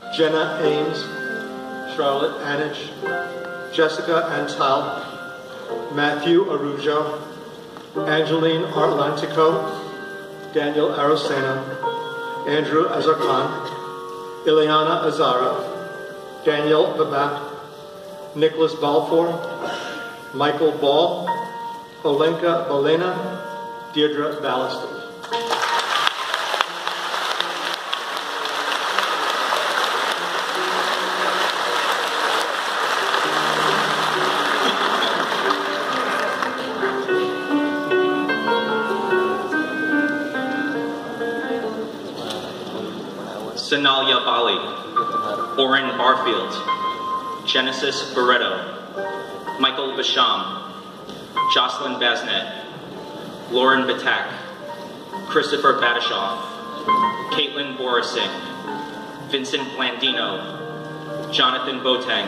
Jenna Ames, Charlotte Anich, Jessica Antal, Matthew Arujo, Angeline Arlantico, Daniel Arosena, Andrew Azarkan, Ileana Azara, Daniel Babak, Nicholas Balfour, Michael Ball, Olenka Balena, Deirdre Ballasty. Sanalia Bali, Oren Barfield, Genesis Barreto, Michael Basham, Jocelyn Basnet, Lauren Batak, Christopher Badishoff, Caitlin Borising, Vincent Blandino, Jonathan Boateng,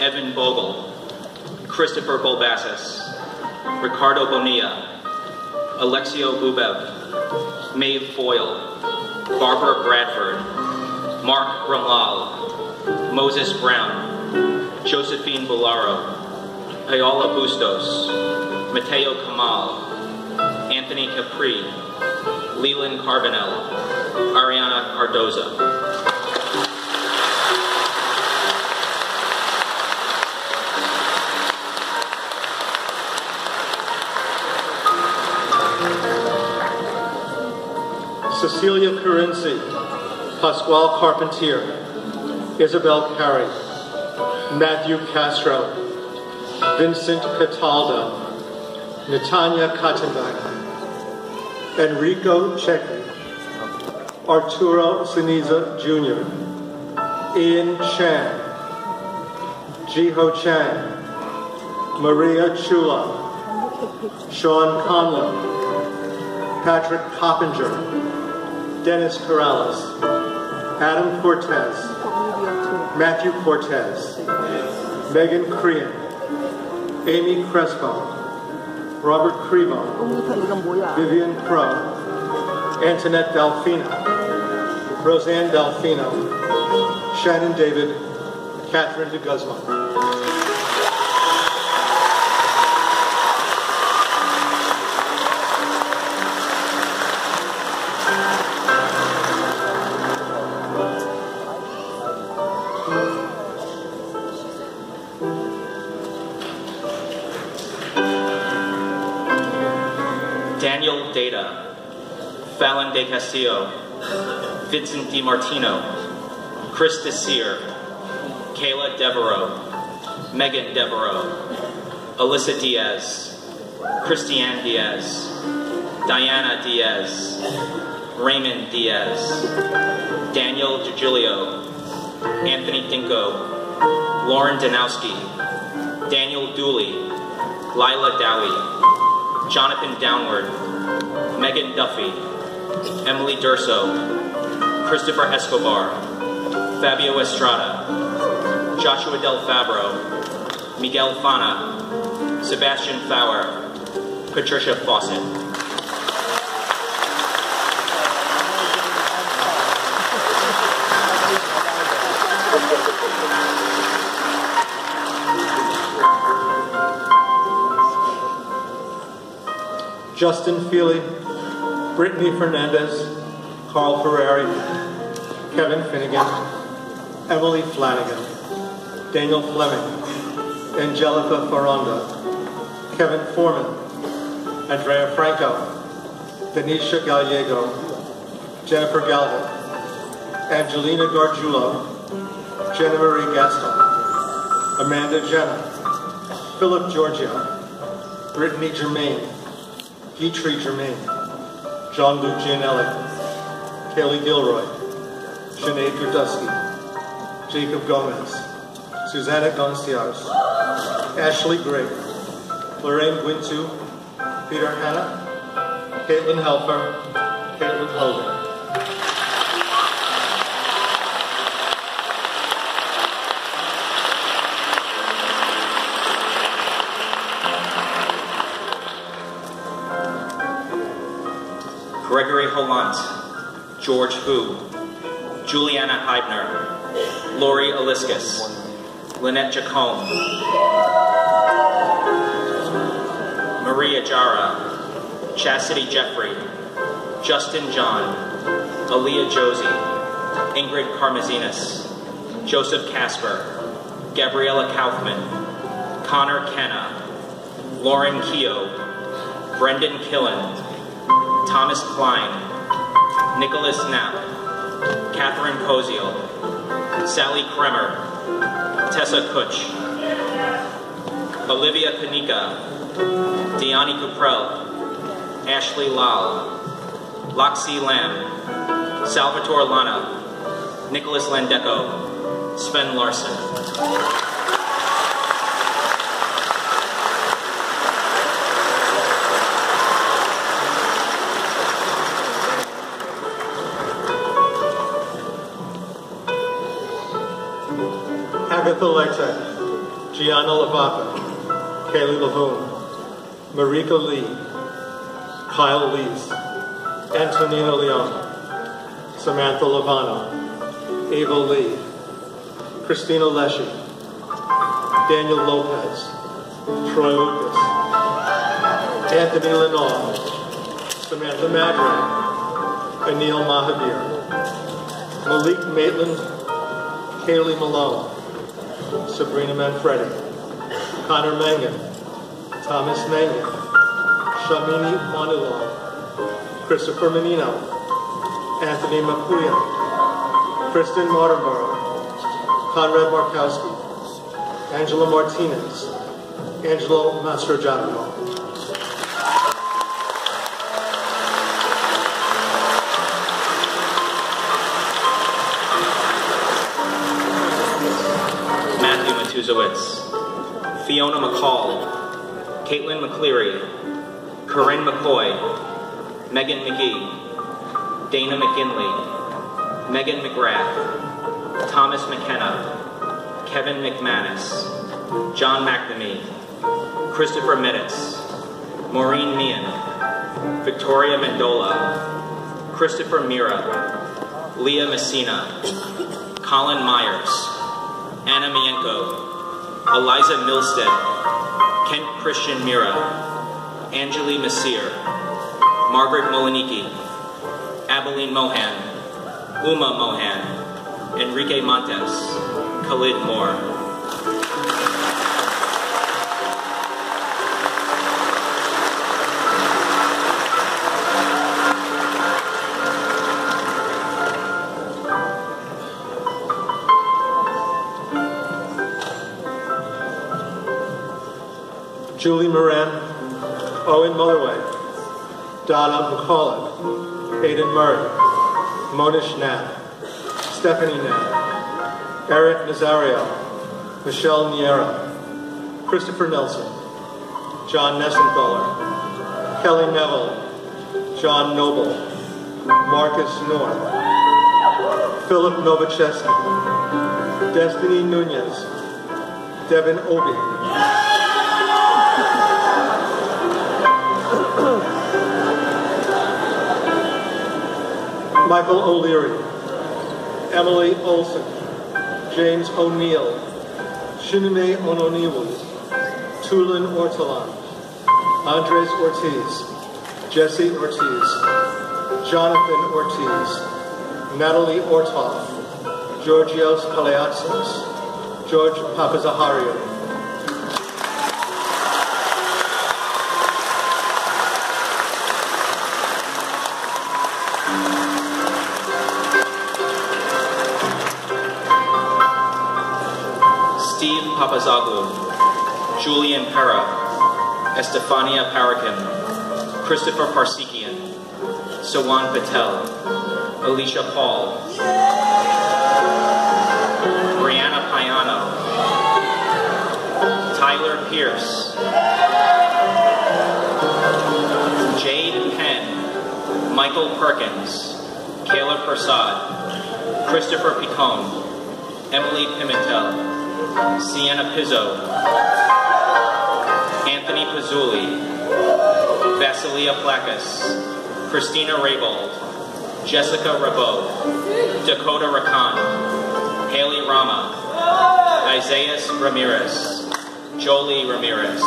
Evan Bogle, Christopher Bolbassis, Ricardo Bonilla, Alexio Bubev, Maeve Foyle, Barbara Bradford, Mark Ramlal, Moses Brown, Josephine Bolaro, Paola Bustos, Mateo Kamal, Anthony Capri, Leland Carbonell, Ariana Cardoza. Cecilia Carinci, Pasquale Carpentier, Isabel Carey, Matthew Castro, Vincent Cataldo, Natanya Kattenbach, Enrico Cecchi, Arturo Siniza Jr., Ian Chan, Jiho Chang, Maria Chula, Sean Conlon, Patrick Coppinger, Dennis Corrales, Adam Cortez, Matthew Cortez, Megan Crean, Amy Crespo, Robert Crevo, Vivian Crow, Antoinette Delfino, Roseanne Delfino, Shannon David, Catherine de Guzman. Daniel Data, Fallon De Castillo, Vincent DiMartino, Chris Desir, Kayla Devereaux, Megan Devereaux, Alyssa Diaz, Christiane Diaz, Diana Diaz, Raymond Diaz, Daniel DiGilio, Anthony Dinko, Lauren Danowski, Daniel Dooley, Lila Dowie, Jonathan Downward, Megan Duffy, Emily Durso, Christopher Escobar, Fabio Estrada, Joshua Del Fabro, Miguel Fana, Sebastian Fauer, Patricia Fawcett. Justin Feely, Brittany Fernandez, Carl Ferrari, Kevin Finnegan, Emily Flanagan, Daniel Fleming, Angelica Ferranda, Kevin Foreman, Andrea Franco, Denisha Gallego, Jennifer Galvin, Angelina Gargiulo, Jenna Marie Gaston, Amanda Jenna, Philip Giorgio, Brittany Germain, Guitry Germain, Jean-Luc Gianelli, Kaylee Gilroy, Sinead Gurdusky, Jacob Gomez, Susanna Gonciars, Ashley Gray, Lorraine Guintu, Peter Hanna, Caitlin Helfer, Caitlin Hogan. Gregory Hollant, George Hu, Juliana Heibner, Lori Aliskus, Lynette Jacome, Maria Jara, Chastity Jeffrey, Justin John, Aaliyah Josie, Ingrid Karmazinas, Joseph Casper, Gabriella Kaufman, Connor Kenna, Lauren Keogh, Brendan Killen, Thomas Klein, Nicholas Knapp, Catherine Koziel, Sally Kremer, Tessa Kutch, Olivia Panika, Diani Cuprell, Ashley Lal, Loxie Lamb, Salvatore Lana, Nicholas Landeco, Sven Larson. Agatha Lexak, Gianna Lavaca, Kaylee Lavoon, Marika Lee, Kyle Lees, Antonina Leon, Samantha Lavano, Ava Lee, Christina Leshy, Daniel Lopez, Troy Lucas, Anthony Lenore, Samantha Madray, Anil Mahavir, Malik Maitland, Kaylee Malone, Sabrina Manfredi, Connor Mangan, Thomas Mangan, Shamini Manilov, Christopher Menino, Anthony Mapuya, Kristen Martinborough, Conrad Markowski, Angela Martinez, Angelo Mastrogiacomo. Matthew Matuzowitz, Fiona McCall, Caitlin McCleary, Corinne McCoy, Megan McGee, Dana McGinley, Megan McGrath, Thomas McKenna, Kevin McManus, John McNamee, Christopher Midditz, Maureen Meehan, Victoria Mendola, Christopher Mira, Leah Messina, Colin Myers, Anna Mienko, Eliza Milstead, Kent Christian Mira, Anjali Masir, Margaret Moliniki, Abilene Mohan, Uma Mohan, Enrique Montes, Khalid Moore. Julie Moran, Owen Molloy, Donna McCullough, Hayden Murray, Monish Knapp, Stephanie Knapp, Eric Nazario, Michelle Niera, Christopher Nelson, John Nessenthaler, Kelly Neville, John Noble, Marcus North, Philip Novochesky, Destiny Nunez, Devin Obi, Michael O'Leary, Emily Olson, James O'Neill, Shinime Ononiwu, Tulin Ortolan, Andres Ortiz, Jesse Ortiz, Jonathan Ortiz, Natalie Orthoff, Georgios Paleatsos, George Papazahario. Steve Papazoglu, Julian Pera, Estefania Parakin, Christopher Parsekian, Sawan Patel, Alicia Paul, Brianna Payano, Tyler Pierce, Jade Penn, Michael Perkins, Kayla Prasad, Christopher Picone, Emily Pimentel, Sienna Pizzo, Anthony Pizzulli, Vasilia Plakas, Christina Raybold, Jessica Rabot, Dakota Rakan, Haley Rama, Isaias Ramirez, Jolie Ramirez,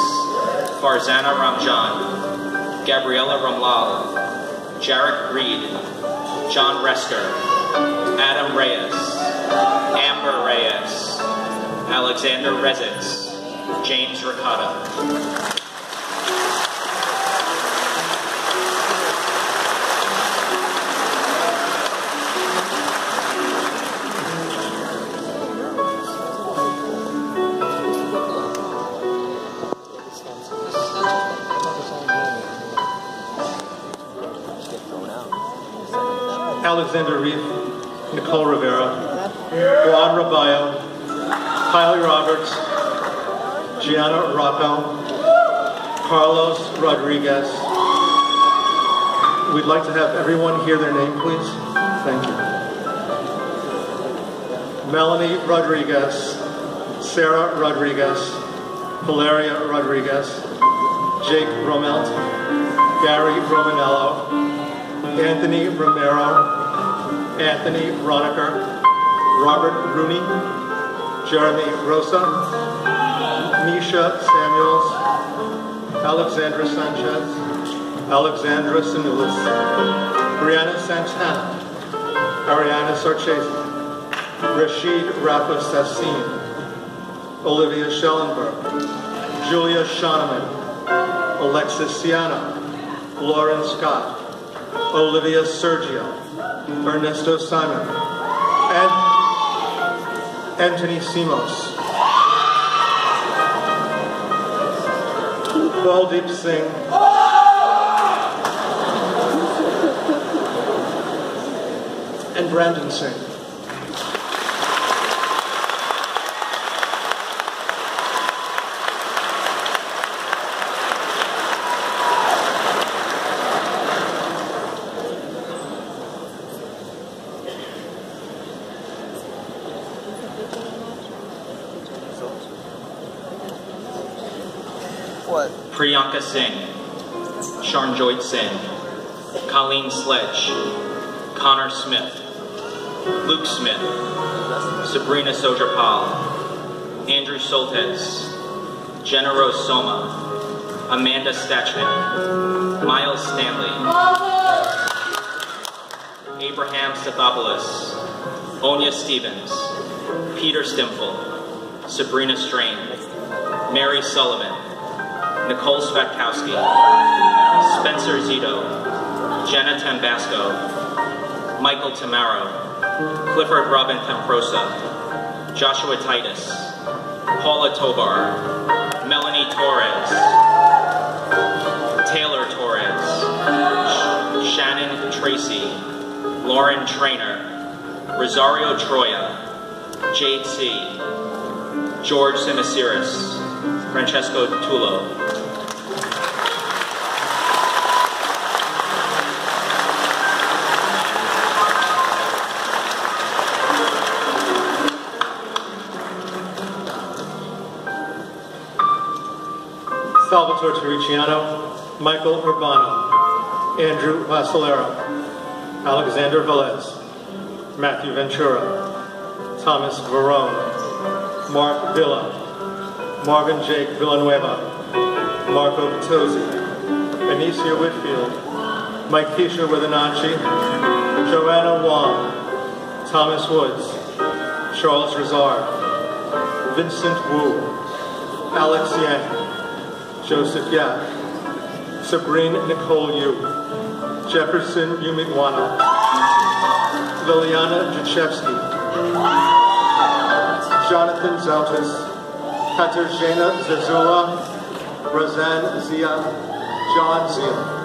Farzana Ramjan, Gabriela Ramlal, Jarek Reed, John Resker, Adam Reyes, Amber Reyes, Alexander Rezitz, James Ricotta. Alexander Reef, Nicole Rivera, Juan Raballo, Kylie Roberts, Gianna Rocco, Carlos Rodriguez. We'd like to have everyone hear their name, please. Thank you. Melanie Rodriguez, Sarah Rodriguez, Valeria Rodriguez, Jake Romelt, Gary Romanello, Anthony Romero, Anthony Roniker, Robert Rooney, Jeremy Rosa, Misha Samuels, Alexandra Sanchez, Alexandra Sanulis, Brianna Santana, Ariana Sarchese, Rashid Rafa Sassin, Olivia Schellenberg, Julia Shoneman, Alexis Siano, Lauren Scott, Olivia Sergio, Ernesto Simon, and Anthony Simos, Baldeep Singh, and Brandon Singh. Priyanka Singh, Sharnjoit Singh, Colleen Sledge, Connor Smith, Luke Smith, Sabrina Sojarpal, Andrew Soltes, Jenna Rose Soma, Amanda Stachman, Miles Stanley, Abraham Stathopoulos, Onya Stevens, Peter Stimfel, Sabrina Strain, Mary Sullivan, Nicole Spatkowski, Spencer Zito, Jenna Tambasco, Michael Tamaro, Clifford Robin Temprosa, Joshua Titus, Paula Tobar, Melanie Torres, Taylor Torres, Shannon Tracy, Lauren Trainer, Rosario Troya, Jade C, George Simasiris, Francesco Tullo. Salvatore Torriciano, Michael Urbano, Andrew Vassalero, Alexander Velez, Matthew Ventura, Thomas Varone, Mark Villa, Marvin Jake Villanueva, Marco Vitozzi, Anicia Whitfield, Mike Keisha Withanacci, Joanna Wong, Thomas Woods, Charles Rizar, Vincent Wu, Alex Yang, Joseph Yap, Sabrina Nicole Yu, Jefferson Umigwana, Liliana Jachevsky, Jonathan Zautis, Katarzyna Zazula, Roseanne Zia, John Zia.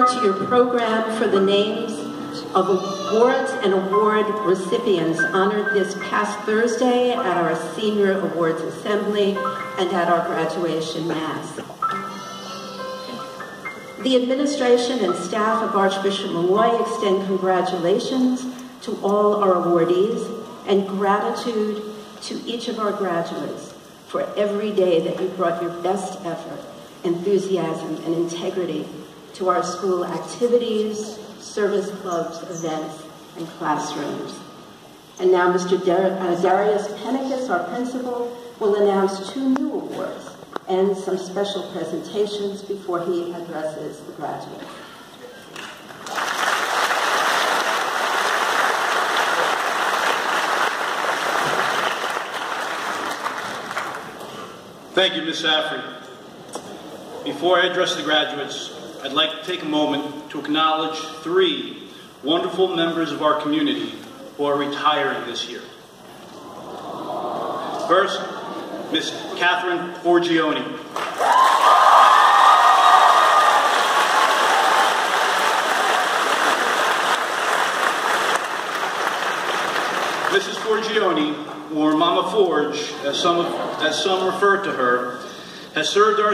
forward to your program for the names of awards and award recipients honored this past Thursday at our Senior Awards Assembly and at our graduation mass. The administration and staff of Archbishop Molloy extend congratulations to all our awardees and gratitude to each of our graduates for every day that you brought your best effort, enthusiasm, and integrity to our school activities, service clubs, events, and classrooms. And now Mr. Darius Pennicus, our principal, will announce 2 new awards and some special presentations before he addresses the graduates. Thank you, Ms. Safri. Before I address the graduates, I'd like to take a moment to acknowledge 3 wonderful members of our community who are retiring this year. First, Ms. Catherine Forgione. Mrs. Forgione, or Mama Forge, as some refer to her, has served our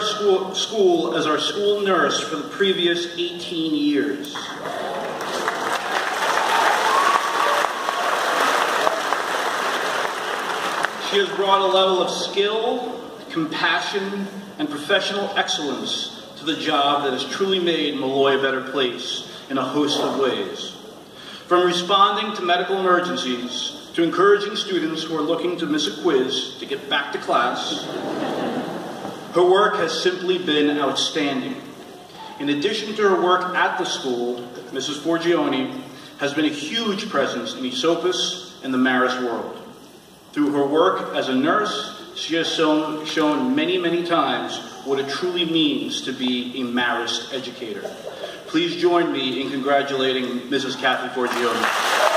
school as our school nurse for the previous 18 years. She has brought a level of skill, compassion, and professional excellence to the job that has truly made Molloy a better place in a host of ways. From responding to medical emergencies, to encouraging students who are looking to miss a quiz to get back to class, her work has simply been outstanding. In addition to her work at the school, Mrs. Forgione has been a huge presence in Esopus and the Marist world. Through her work as a nurse, she has shown many, many times what it truly means to be a Marist educator. Please join me in congratulating Mrs. Kathy Forgione.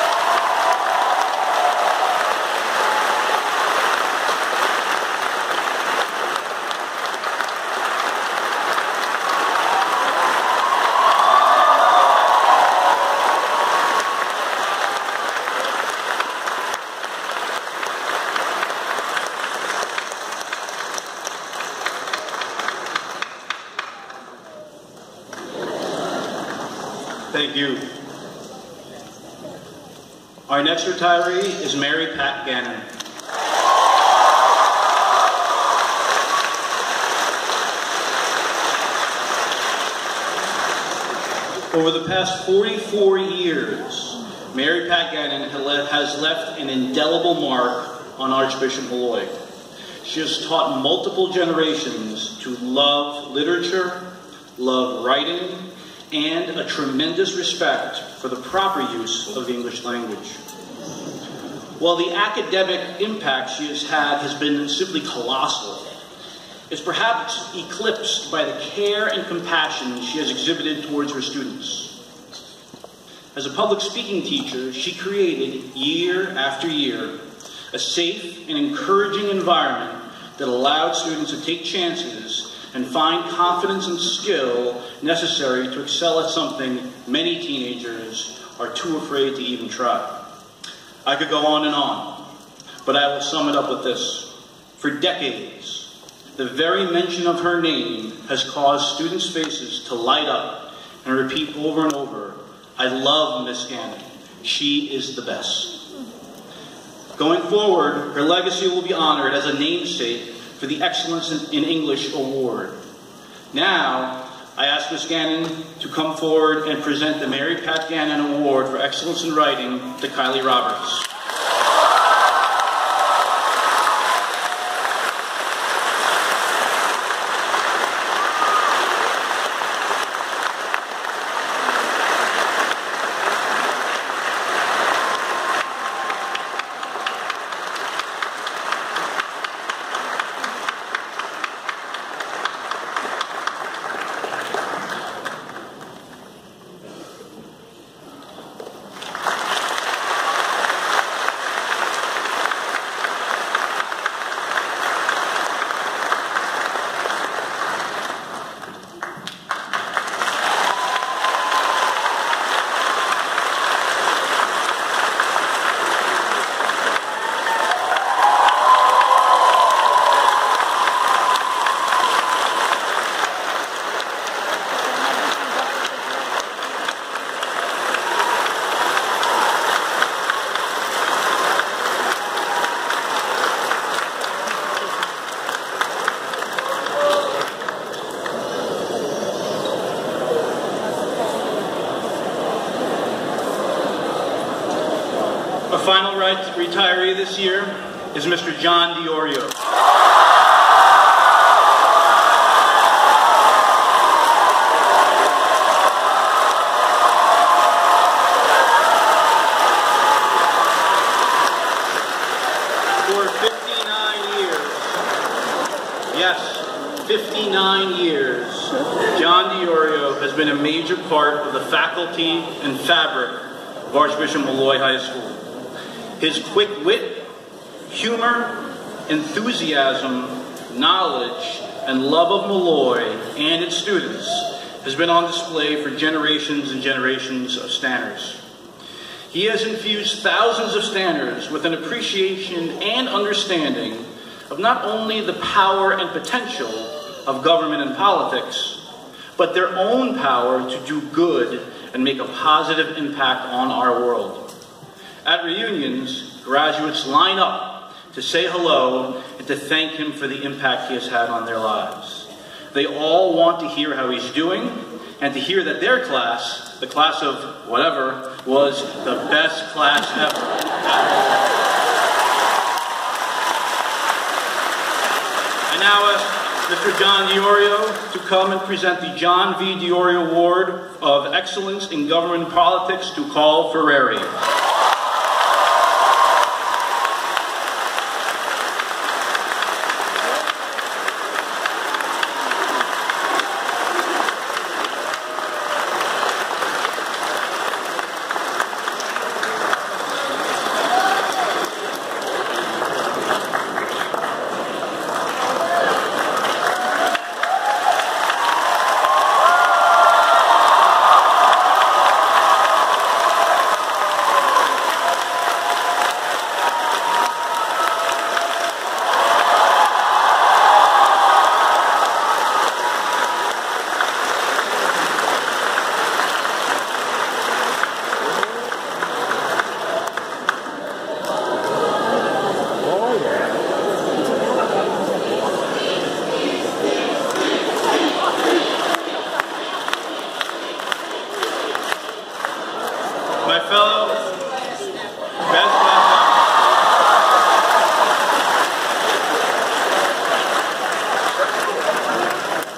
Thank you. Our next retiree is Mary Pat Gannon. Over the past 44 years, Mary Pat Gannon has left an indelible mark on Archbishop Molloy. She has taught multiple generations to love literature, love writing, and a tremendous respect for the proper use of the English language. While the academic impact she has had has been simply colossal, it's perhaps eclipsed by the care and compassion she has exhibited towards her students. As a public speaking teacher, she created, year after year, a safe and encouraging environment that allowed students to take chances and find confidence and skill necessary to excel at something many teenagers are too afraid to even try. I could go on, but I will sum it up with this. For decades, the very mention of her name has caused students' faces to light up and repeat over and over, "I love Miss Gannon. She is the best." Going forward, her legacy will be honored as a namesake for the Excellence in English Award. Now, I ask Ms. Gannon to come forward and present the Mary Pat Gannon Award for Excellence in Writing to Kylie Roberts. retiree this year is Mr. John DiOrio. For 59 years, yes, 59 years, John DiOrio has been a major part of the faculty and fabric of Archbishop Molloy High School. His quick wit, humor, enthusiasm, knowledge, and love of Molloy and its students has been on display for generations and generations of Stanners. He has infused thousands of Stanners with an appreciation and understanding of not only the power and potential of government and politics, but their own power to do good and make a positive impact on our world. At reunions, graduates line up to say hello and to thank him for the impact he has had on their lives. They all want to hear how he's doing and to hear that their class, the class of whatever, was the best class ever. I now ask Mr. John DiOrio to come and present the John V. DiOrio Award of Excellence in Government Politics to Carl Ferreri.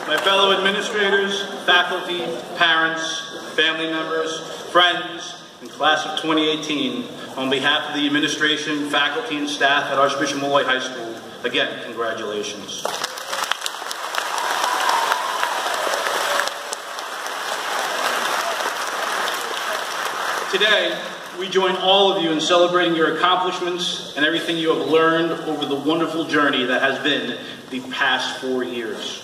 My fellow administrators, faculty, parents, family members, friends, and class of 2018, on behalf of the administration, faculty, and staff at Archbishop Molloy High School, again, congratulations. Today, we join all of you in celebrating your accomplishments and everything you have learned over the wonderful journey that has been the past 4 years.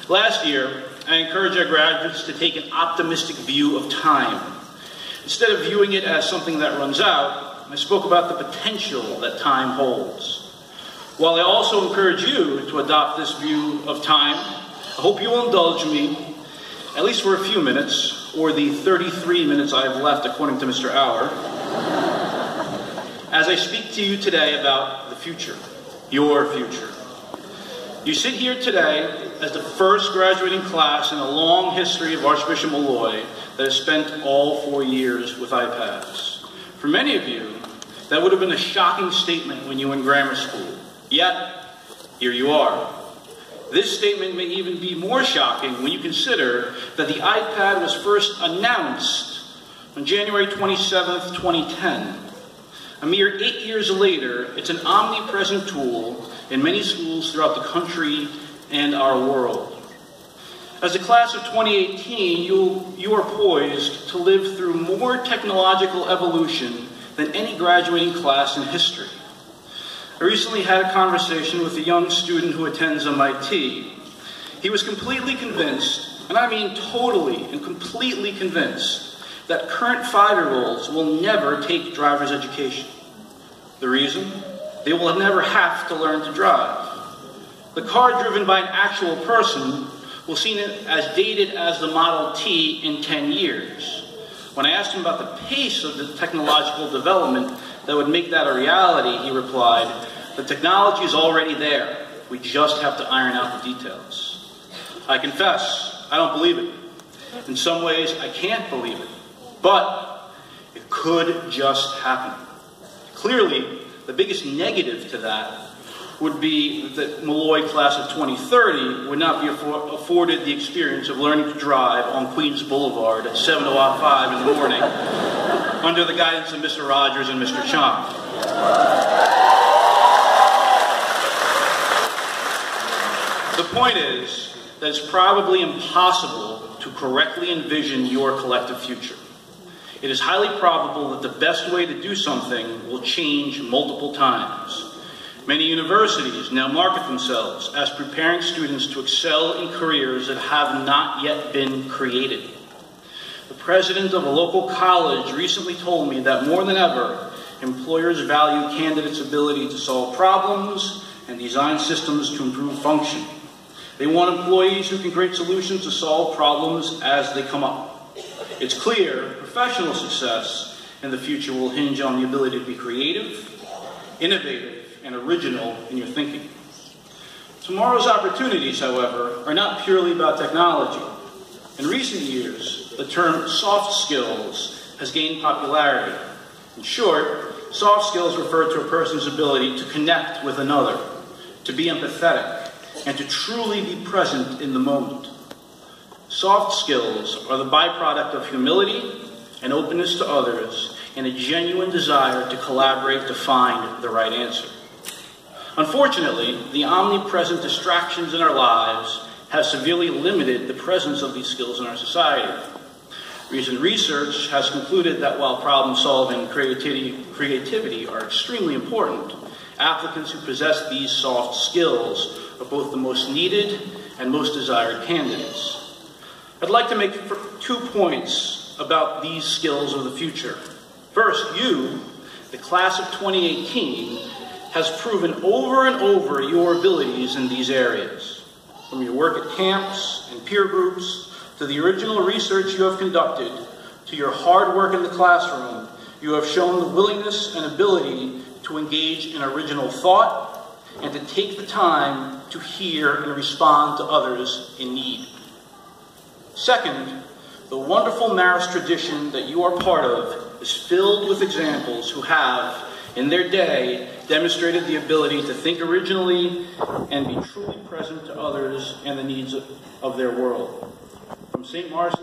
Last year, I encouraged our graduates to take an optimistic view of time. Instead of viewing it as something that runs out, I spoke about the potential that time holds. While I also encourage you to adopt this view of time, I hope you will indulge me, at least for a few minutes, or the 33 minutes I have left according to Mr. Auer, as I speak to you today about the future, your future. You sit here today as the first graduating class in a long history of Archbishop Molloy that has spent all 4 years with iPads. For many of you, that would have been a shocking statement when you were in grammar school. Yet, here you are. This statement may even be more shocking when you consider that the iPad was first announced on January 27th, 2010. A mere 8 years later, it's an omnipresent tool in many schools throughout the country and our world. As a class of 2018, you are poised to live through more technological evolution than any graduating class in history. I recently had a conversation with a young student who attends MIT. He was completely convinced, and I mean totally and completely convinced, that current 5-year-olds will never take driver's education. The reason? They will never have to learn to drive. The car driven by an actual person will seem as dated as the Model T in 10 years. When I asked him about the pace of the technological development that would make that a reality, he replied, "The technology is already there. We just have to iron out the details." I confess, I don't believe it. In some ways, I can't believe it. But it could just happen. Clearly, the biggest negative to that would be that Molloy class of 2030 would not be afforded the experience of learning to drive on Queens Boulevard at 7:05 in the morning under the guidance of Mr. Rogers and Mr. Chong. The point is that it's probably impossible to correctly envision your collective future. It is highly probable that the best way to do something will change multiple times. Many universities now market themselves as preparing students to excel in careers that have not yet been created. The president of a local college recently told me that more than ever, employers value candidates' ability to solve problems and design systems to improve function. They want employees who can create solutions to solve problems as they come up. It's clear professional success in the future will hinge on the ability to be creative, innovative, and original in your thinking. Tomorrow's opportunities, however, are not purely about technology. In recent years, the term soft skills has gained popularity. In short, soft skills refer to a person's ability to connect with another, to be empathetic, and to truly be present in the moment. Soft skills are the byproduct of humility and openness to others and a genuine desire to collaborate to find the right answer. Unfortunately, the omnipresent distractions in our lives have severely limited the presence of these skills in our society. Recent research has concluded that while problem-solving and creativity are extremely important, applicants who possess these soft skills are both the most needed and most desired candidates. I'd like to make 2 points about these skills of the future. First, you, the class of 2018, has proven over and over your abilities in these areas. From your work at camps and peer groups, to the original research you have conducted, to your hard work in the classroom, you have shown the willingness and ability to engage in original thought and to take the time to hear and respond to others in need. Second, the wonderful Marist tradition that you are part of is filled with examples who have, in their day, demonstrated the ability to think originally and be truly present to others and the needs of their world. From St. Mar's